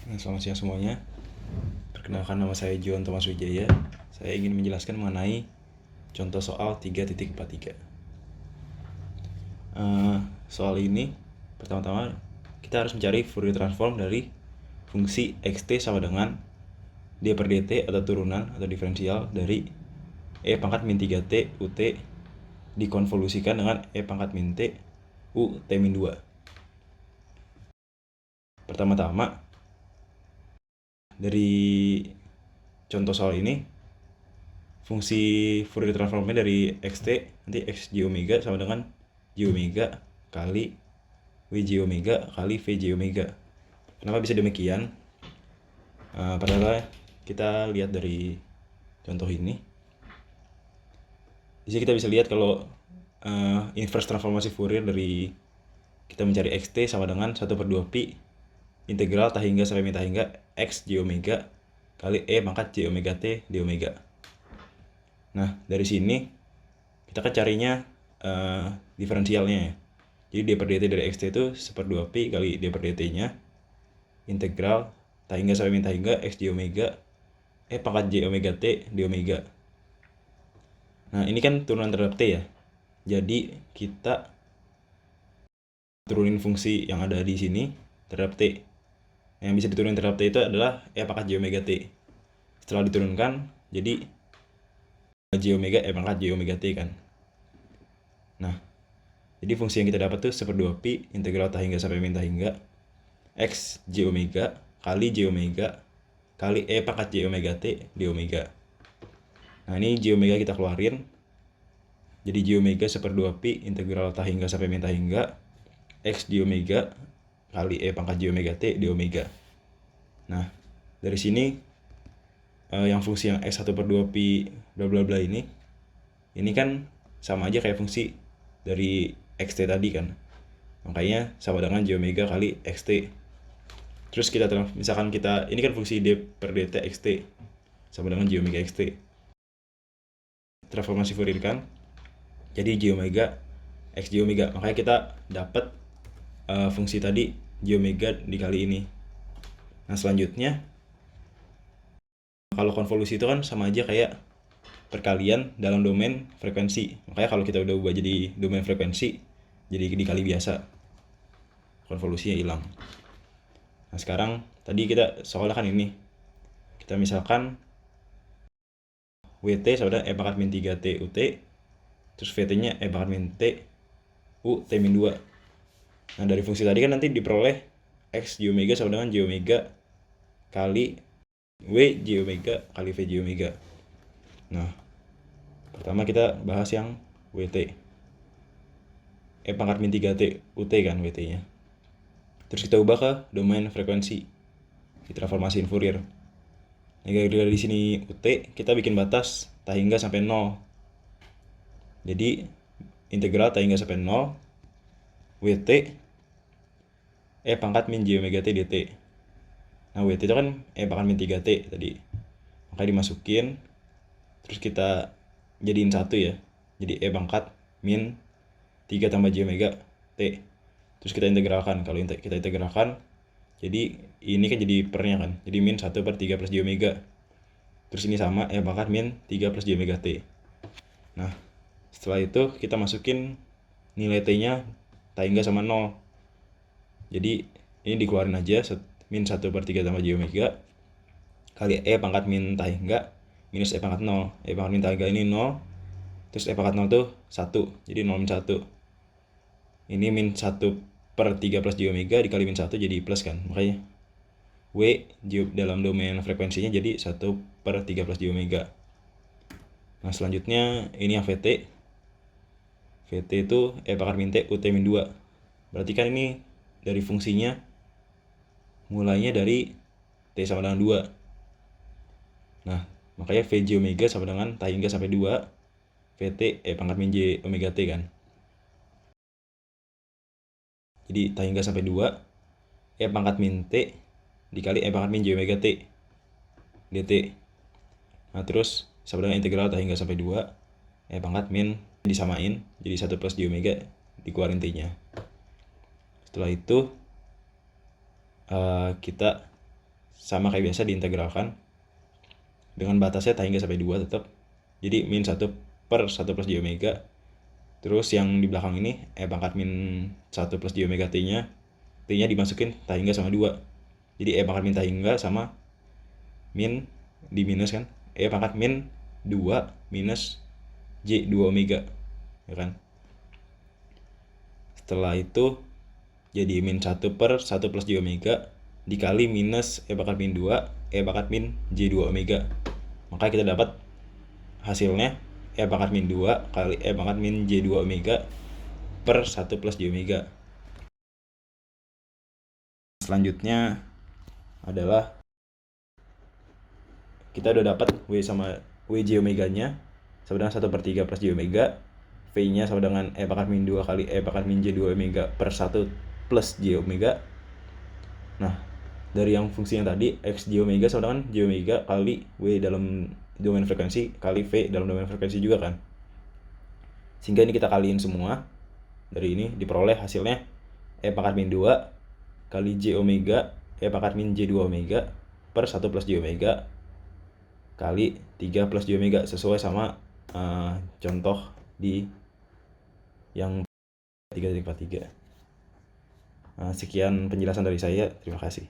Selamat siang semuanya. Perkenalkan, nama saya John Thomas Wijaya. Saya ingin menjelaskan mengenai contoh soal 3.43. Soal ini, pertama-tama kita harus mencari Fourier transform dari fungsi xt sama dengan d per dt atau turunan atau diferensial dari e pangkat min 3t ut dikonvolusikan dengan e pangkat min t u t min 2. Pertama-tama, dari contoh soal ini, fungsi Fourier transformnya dari xt nanti xj omega sama dengan j omega kali wj omega kali vj omega. Kenapa bisa demikian? Padahal kita lihat dari contoh ini. Di sini kita bisa lihat kalau inverse transformasi Fourier dari kita mencari xt sama dengan 1/2 pi integral tah hingga sampai min tah hingga x j omega kali e pangkat j omega t d omega. Nah, dari sini kita kan carinya diferensialnya ya. Jadi d per dt dari xt itu 1/2 pi kali d per dt nya integral tah hingga sampai min tah hingga x j omega e pangkat j omega t d omega. Nah, ini kan turunan terhadap t ya. Jadi kita turunin fungsi yang ada di sini terhadap t. Yang bisa diturunin terhadap t itu adalah e pangkat j omega t. Setelah diturunkan, jadi j omega e pangkat j omega t kan. Nah, jadi fungsi yang kita dapat tuh 1/2 pi integral tah hingga sampai min tah hingga x j omega kali j omega kali e pangkat j omega t d omega. Nah, ini j omega kita keluarin. Jadi j omega 1/2 pi integral tah hingga sampai min tah hingga x j omega kali e pangkat j omega t d omega. Nah, dari sini yang fungsi yang x 1/2 pi bla bla bla ini kan sama aja kayak fungsi dari xt tadi kan. Makanya sama dengan j omega kali xt. Terus kita misalkan ini kan fungsi d per dt xt sama dengan j omega xt. Transformasi Fourier kan. Jadi j omega x j omega. Makanya kita dapat fungsi tadi j omega dikali ini. Nah, selanjutnya kalau konvolusi itu kan sama aja kayak perkalian dalam domain frekuensi. Makanya kalau kita udah ubah jadi domain frekuensi, jadi dikali biasa, konvolusinya hilang. Nah, sekarang tadi kita soalnya kan ini, kita misalkan wt sama dengan e pangkat min 3t ut, terus vt nya e pangkat min t u t min 2. Nah, dari fungsi tadi kan nanti diperoleh x j omega sama dengan j omega kali w j omega kali v j omega. Nah, pertama kita bahas yang wt, e pangkat min 3t ut kan wt nya. Terus kita ubah ke domain frekuensi, ditransformasiin Fourier. Nah, gara-gara di sini ut, kita bikin batas tah hingga sampai 0. Jadi integral tah hingga sampai 0 wt e pangkat min j omega t dt. Nah, wt itu kan e pangkat min 3t tadi. Makanya dimasukin, terus kita jadiin 1 ya. Jadi e pangkat min 3 tambah j omega t. Terus kita integralkan. Kalau kita integralkan, jadi ini kan jadi pernya kan. Jadi min 1/3 plus j omega. Terus ini sama e pangkat min 3 plus j omega t. Nah, setelah itu kita masukin nilai t-nya tah hingga sama 0. Jadi ini dikeluarin aja, min 1/3 tambah j omega kali e pangkat min tah hingga minus e pangkat 0. E pangkat min tah hingga ini 0, terus e pangkat 0 tuh 1, jadi 0 min 1. Ini min 1/3 plus j omega dikali min 1 jadi plus kan. Makanya w dalam domain frekuensinya jadi 1/3 plus j omega. Nah, selanjutnya ini yang vt. Vt itu e pangkat min t ut min 2. Berarti kan ini dari fungsinya mulainya dari t sama dengan 2. Nah, makanya vj omega sama dengan tah hingga sampai 2 vt e pangkat min j omega t kan. Jadi tah hingga sampai 2 e pangkat min t dikali e pangkat min j omega t dt. Nah, terus sama dengan integral tah hingga sampai 2 e pangkat min disamain jadi 1 plus j omega dikeluarin t-nya. Setelah itu kita sama kayak biasa diintegralkan dengan batasnya tak hingga sampai 2 tetap. Jadi min 1 per 1 plus j omega. Terus yang di belakang ini pangkat min 1 plus j omega t-nya dimasukin tak hingga sama 2. Jadi pangkat min tak hingga sama min di minus kan. Pangkat min 2 minus j 2 omega. Ya kan? Setelah itu jadi min 1 per 1 plus j omega dikali minus pangkat min 2 pangkat min j 2 omega. Maka kita dapat hasilnya pangkat min 2 kali pangkat min j 2 omega per 1 plus j omega. Selanjutnya adalah kita udah dapat W sama W j omega-nya sama dengan 1/3 plus j omega. V-nya sama dengan pangkat min 2 kali pangkat min j 2 omega per 1 plus j omega. Nah, dari yang fungsi yang tadi, x j omega sama dengan j omega kali W dalam domain frekuensi kali V dalam domain frekuensi juga kan. Sehingga ini kita kaliin semua. Dari ini diperoleh hasilnya pangkat min 2 kali j omega pangkat min j 2 omega per 1 plus j omega kali 3 plus j omega sesuai sama contoh di yang 3.43. Sekian penjelasan dari saya. Terima kasih.